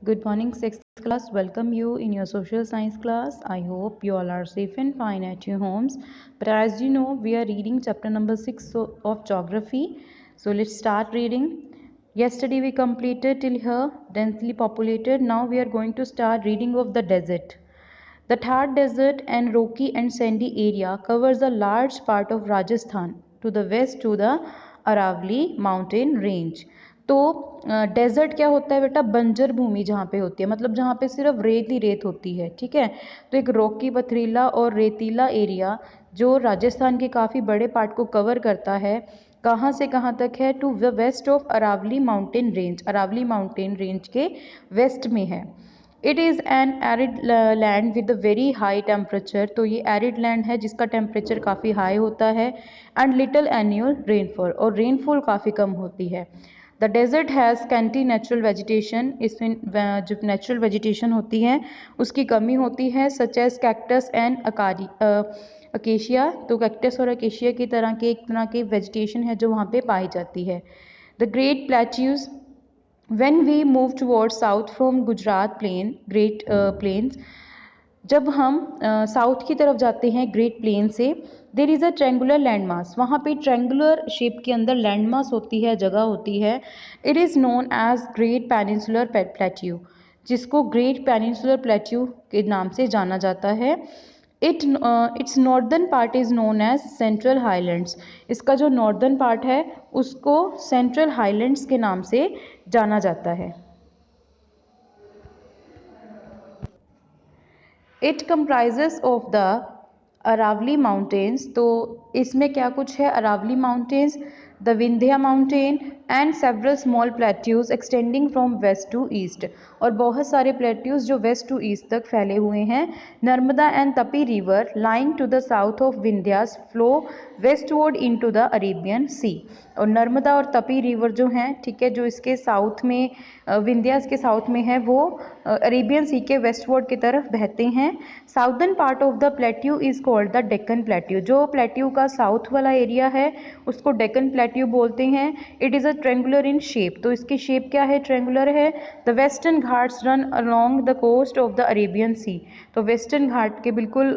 Good morning, 6th class. Welcome you in your social science class. I hope you all are safe and fine at your homes. But as you know, we are reading chapter number 6 of geography. So let's start reading. Yesterday we completed till here, densely populated. Now we are going to start reading of the desert. The Thar Desert and rocky and sandy area covers a large part of Rajasthan to the west to the Aravalli mountain range. तो desert क्या होता है बेटा? बंजर भूमि जहाँ पे होती है, मतलब जहाँ पे सिर्फ रेत ही रेत होती है, ठीक है। तो एक रॉकी पथरीला और रेतीला एरिया जो राजस्थान के काफ़ी बड़े पार्ट को कवर करता है। कहाँ से कहाँ तक है? To the west of Aravalli mountain range, Aravalli mountain range के वेस्ट में है। It is an arid land with a very high temperature, तो ये एरिड लैंड है जिसका टेम्परेचर काफ़ी हाई होता है। एंड लिटिल एनुअल रेनफॉल, और रेनफॉल काफ़ी कम होती है। The desert has scanty natural vegetation, इसमें जो नेचुरल वेजिटेशन होती है उसकी कमी होती है, such as cactus and acacia, तो कैक्टस और अकेशिया की तरह के एक तरह की वेजिटेशन है जो वहाँ पे पाई जाती है। The great plateaus, when we move towards south from Gujarat great plains, जब हम साउथ की तरफ जाते हैं ग्रेट प्लेन से, there is a triangular land mass, वहाँ पे ट्रेंगुलर शेप के अंदर लैंड मास होती है, जगह होती है। It is known as great peninsular plateau, जिसको ग्रेट पेनिनसुलर प्लेट्यू के नाम से जाना जाता है। Its northern part is known as central highlands, इसका जो नॉर्दर्न पार्ट है उसको सेंट्रल हाईलैंड्स के नाम से जाना जाता है। It comprises of the Aravalli mountains, तो इसमें क्या कुछ है? Aravalli mountains, the Vindhya mountain and several small plateaus extending from west to east, और बहुत सारे प्लेट्यूज जो वेस्ट टू ईस्ट तक फैले हुए हैं। Narmada and Tapi river lying to the south of Vindhyas flow westward into the Arabian sea, और नर्मदा और तपी रिवर जो हैं, ठीक है, जो इसके साउथ में विंध्यास के साउथ में है, वो अरेबियन सी के वेस्टवर्ड की तरफ बहते हैं। Southern part of the plateau is called the Deccan plateau, जो प्लेट्यू का साउथ वाला एरिया है उसको डेक्कन प्लेट्यू बोलते हैं। It is a triangular in shape, तो इसकी शेप क्या है? ट्रेंगुलर है। The Western Ghats run along the coast of the Arabian sea, तो वेस्टर्न घाट के बिल्कुल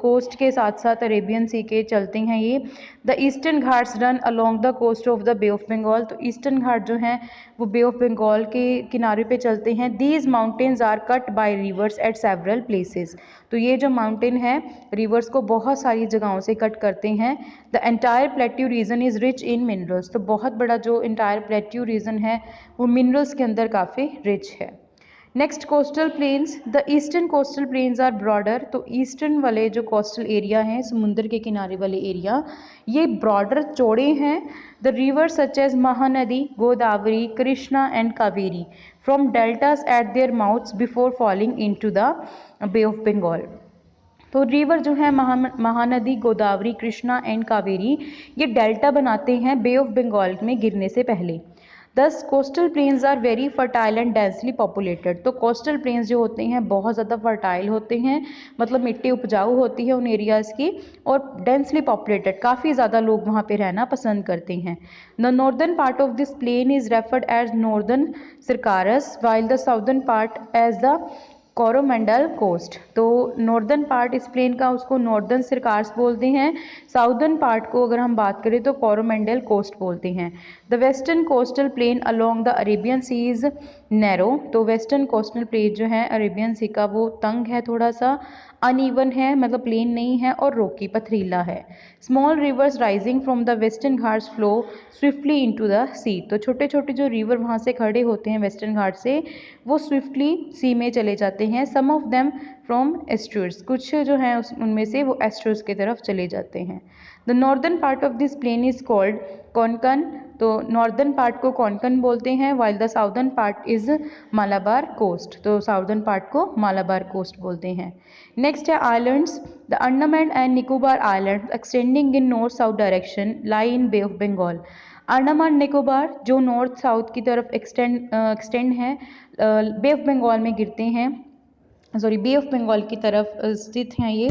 कोस्ट के साथ साथ अरेबियन सी के चलते हैं ये। The Eastern Ghats run along the coast of the Bay of Bengal, तो ईस्टर्न घाट जो हैं वो बे ऑफ बंगाल के किनारे पे चलते हैं। These mountains are cut by rivers at several places, तो ये जो माउंटेन है रिवर्स को बहुत सारी जगहों से कट करते हैं। The entire plateau region is rich in minerals, तो बहुत बड़ा जो एंटायर प्लेट्यू रीजन है वो मिनरल्स के अंदर काफ़ी रिच है। Next coastal plains, the eastern coastal plains are broader, तो ईस्टर्न वाले जो कोस्टल एरिया हैं, समुद्र के किनारे वाले एरिया, ये ब्रॉडर चौड़े हैं। The river such as Mahanadi, Godavari, Krishna and Kaveri from deltas at their mouths before falling into the Bay of Bengal, तो रिवर जो है महानदी, गोदावरी, कृष्णा एंड कावेरी, ये डेल्टा बनाते हैं बे ऑफ बंगाल में गिरने से पहले। These coastal plains are very fertile and densely populated, तो कोस्टल प्लेन्स जो होते हैं बहुत ज़्यादा फर्टाइल होते हैं, मतलब मिट्टी उपजाऊ होती है उन एरियाज़ की, और डेंसली पॉपुलेटेड, काफ़ी ज़्यादा लोग वहाँ पे रहना पसंद करते हैं। The northern part of this plain is referred as northern Circars, while the southern part as the Coromandel coast, तो नॉर्दर्न पार्ट इस प्लेन का उसको नॉर्दर्न सिरकार्स बोलते हैं, साउदर्न पार्ट को अगर हम बात करें तो कोरोमंडल कोस्ट बोलते हैं। The western coastal plain along the Arabian sea is narrow, तो वेस्टर्न कोस्टल प्लेन जो है अरेबियन सी का वो तंग है, थोड़ा सा अनइवन है, मतलब प्लेन नहीं है, और रोकी पथरीला है। Small rivers rising from the Western Ghats flow swiftly into the sea, तो छोटे छोटे जो रिवर वहाँ से खड़े होते हैं वेस्टर्न घाट से, वो स्विफ्टली सी में चले जाते हैं। सम ऑफ देम फ्रॉम एस्टर्स, कुछ जो हैं उनमें से वो एस्टर्स की तरफ चले जाते हैं। The northern part of this plain is called Konkan, तो नॉर्दर्न पार्ट को कोंकण बोलते हैं, while the southern part is Malabar coast, तो साउदर्न पार्ट को मालाबार कोस्ट बोलते हैं। नेक्स्ट है islands, the Andaman and Nicobar island extending in north south direction lie in Bay of Bengal, Andaman Nicobar जो नॉर्थ साउथ की तरफ एक्सटेंड है, बे ऑफ बंगाल में गिरते हैं, सॉरी बे ऑफ बंगाल की तरफ स्थित हैं ये।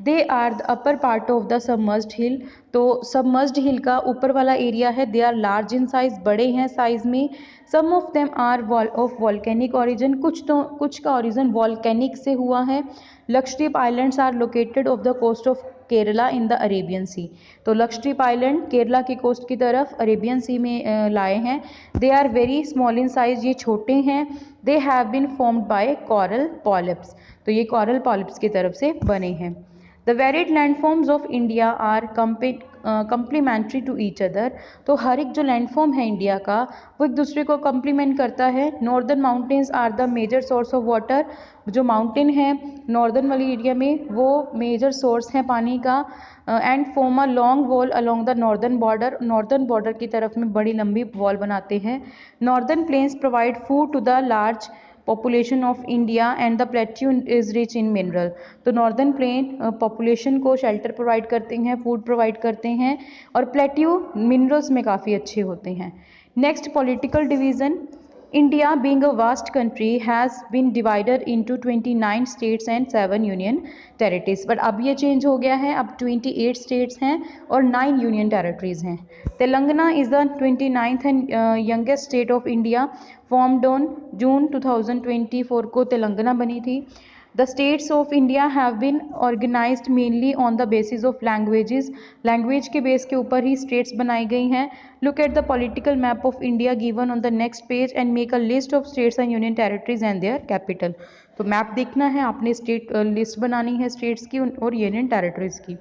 They are the upper part of the submerged hill तो सबमर्ज्ड हिल का ऊपर वाला एरिया है, they are large in size, बड़े हैं साइज में। Some of them are of volcanic origin, कुछ का ओरिजिन वॉल्केनिक से हुआ है। Lakshadweep islands are located off the coast of Kerala in the Arabian sea, तो लक्षद्वीप आइलैंड केरला की कोस्ट की तरफ अरेबियन सी में लाए हैं। They are very small in size, ये छोटे हैं। They have been formed by coral polyps, तो ये कॉरल पॉलिप्स की तरफ से बने हैं। The varied landforms of India are complementary to each other, तो हर एक जो लैंडफॉर्म है इंडिया का वो एक दूसरे को कंप्लीमेंट करता है। Northern mountains are the major source of water, जो माउंटेन है नॉर्दर्न वाली एरिया में वो मेजर सोर्स है पानी का। And form a long wall along the northern border की तरफ में बड़ी लंबी वॉल बनाते हैं। Northern plains provide food to the large population of India and the plateau is rich in mineral, तो नॉर्दर्न प्लेन पॉपुलेशन को शेल्टर प्रोवाइड करते हैं, फूड प्रोवाइड करते हैं, और प्लेट्यू मिनरल्स में काफ़ी अच्छे होते हैं। Next political division, India, being a vast country, has been divided into 29 states and 7 union territories. But अब ये चेंज हो गया है, अब 28 स्टेट्स हैं और 9 यूनियन टेरिटरीज हैं। Telangana is the 29th and youngest state of India, formed on June 2024 को तेलंगाना बनी थी। The states of India have been organized mainly on the basis of languages, language के बेस के ऊपर ही स्टेट्स बनाई गई हैं। Look at the political map of India given on the next page and make a list of states and union territories and their capital. तो map देखना है आपने, स्टेट लिस्ट बनानी है स्टेट्स की और यूनियन टेरिटरीज की।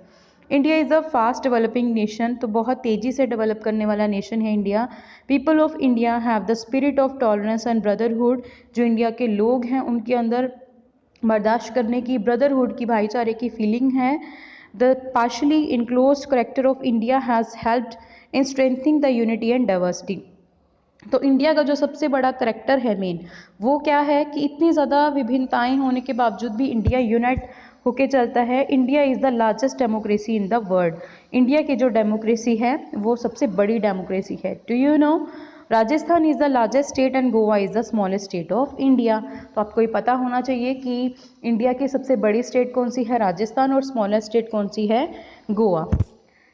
India is a fast developing nation, तो बहुत तेज़ी से डेवलप करने वाला नेशन है India. People of India have the spirit of tolerance and brotherhood, जो इंडिया के लोग हैं उनके अंदर बर्दाश्त करने की, ब्रदरहुड की, भाईचारे की फीलिंग है। The partially enclose character of India has helped in strengthening the unity and diversity, तो इंडिया का जो सबसे बड़ा करेक्टर है मेन, वो क्या है कि इतनी ज़्यादा विभिन्नताएं होने के बावजूद भी इंडिया यूनाइट होके चलता है। India is the largest democracy in the world, India की जो डेमोक्रेसी है वो सबसे बड़ी डेमोक्रेसी है। Do you know Rajasthan is the largest state and Goa is the smallest state of India, तो आपको ये पता होना चाहिए कि इंडिया की सबसे बड़ी स्टेट कौन सी है, राजस्थान, और स्मॉलेस्ट स्टेट कौन सी है, Goa.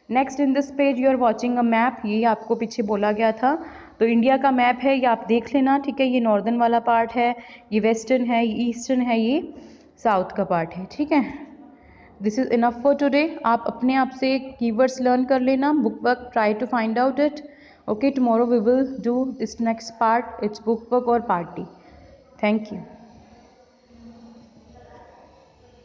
Next in this page you are watching a map, ये आपको पीछे बोला गया था, तो इंडिया का मैप है ये आप देख लेना, ठीक है। ये नॉर्दर्न वाला पार्ट है, ये वेस्टर्न है, ये ईस्टर्न है, ये साउथ का पार्ट है, ठीक है। This is enough for today, आप अपने आप से कीवर्ड्स लर्न कर लेना, book work try to find out it. Okay, tomorrow we will do this next part, it's book work और पार्टी। Thank you.